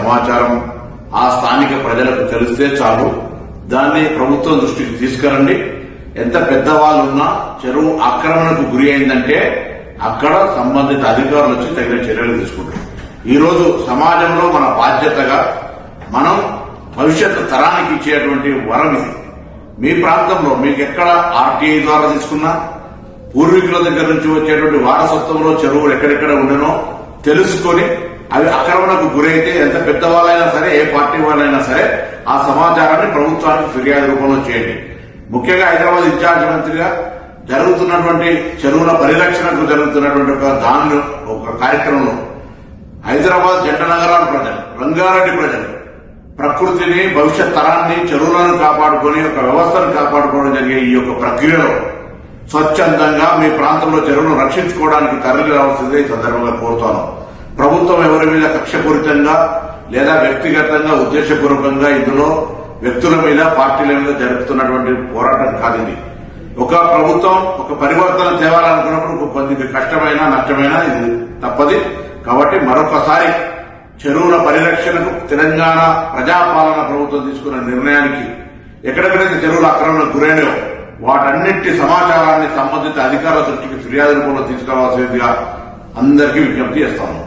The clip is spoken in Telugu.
సమాచారం ఆ స్థానిక ప్రజలకు తెలిస్తే చాలు. దాన్ని ప్రభుత్వం దృష్టికి తీసుకురండి. ఎంత పెద్దవాళ్ళున్నా చెరువు ఆక్రమణకు గురి అయిందంటే అక్కడ సంబంధిత అధికారులు వచ్చి తగిన చర్యలు తీసుకుంటారు. ఈ రోజు సమాజంలో మన బాధ్యతగా మనం భవిష్యత్తు తరానికి ఇచ్చేటువంటి వరం ఇది. మీ ప్రాంతంలో మీకు ఎక్కడ ఆర్టీఐ ద్వారా తీసుకున్నా, పూర్వీకుల దగ్గర నుంచి వచ్చేటువంటి వారసత్వంలో చెరువులు ఎక్కడెక్కడ ఉండనో తెలుసుకొని అవి ఆక్రమణకు గురైతే ఎంత పెద్దవాళ్ళైనా సరే, ఏ పార్టీ వాళ్ళైనా సరే ఆ సమాచారాన్ని ప్రభుత్వానికి ఫిర్యాదు రూపంలో చేయండి. ముఖ్యంగా హైదరాబాద్ ఇన్ఛార్జ్ మంత్రిగా జరుగుతున్నటువంటి చెరువుల పరిరక్షణకు జరుగుతున్నటువంటి ఒక కార్యక్రమంలో హైదరాబాద్ జంట నగరాల ప్రజలు, రంగారెడ్డి ప్రజలు ప్రకృతిని, భవిష్యత్ తరాన్ని, చెరువులను కాపాడుకొని ఒక వ్యవస్థను కాపాడుకోవడం జరిగే ఈ యొక్క ప్రక్రియలో స్వచ్ఛందంగా మీ ప్రాంతంలో చెరువులను రక్షించుకోవడానికి తరలి రావాల్సిందే ఈ సందర్భంగా కోరుతాను. ప్రభుత్వం ఎవరి మీద కక్షపూరితంగా లేదా వ్యక్తిగతంగా ఉద్దేశపూర్వకంగా ఇందులో వ్యక్తుల మీద, పార్టీల మీద జరుపుతున్నటువంటి పోరాటం కాదు ఇది. ఒక ప్రభుత్వం ఒక పరివర్తన తేవాలనుకున్నప్పుడు కొద్దిగా కష్టమైన, నష్టమైన ఇది తప్పది. కాబట్టి మరొకసారి చెరువుల పరిరక్షణకు తెలంగాణ ప్రజాపాలన ప్రభుత్వం తీసుకున్న నిర్ణయానికి ఎక్కడెక్కడైతే చెరువుల ఆక్రమణకు గురైనయో వాటన్నిటి సమాచారాన్ని సంబంధిత అధికారుల దృష్టికి ఫిర్యాదు రూపంలో తీసుకురావాల్సిందిగా అందరికీ విజ్ఞప్తి చేస్తాము.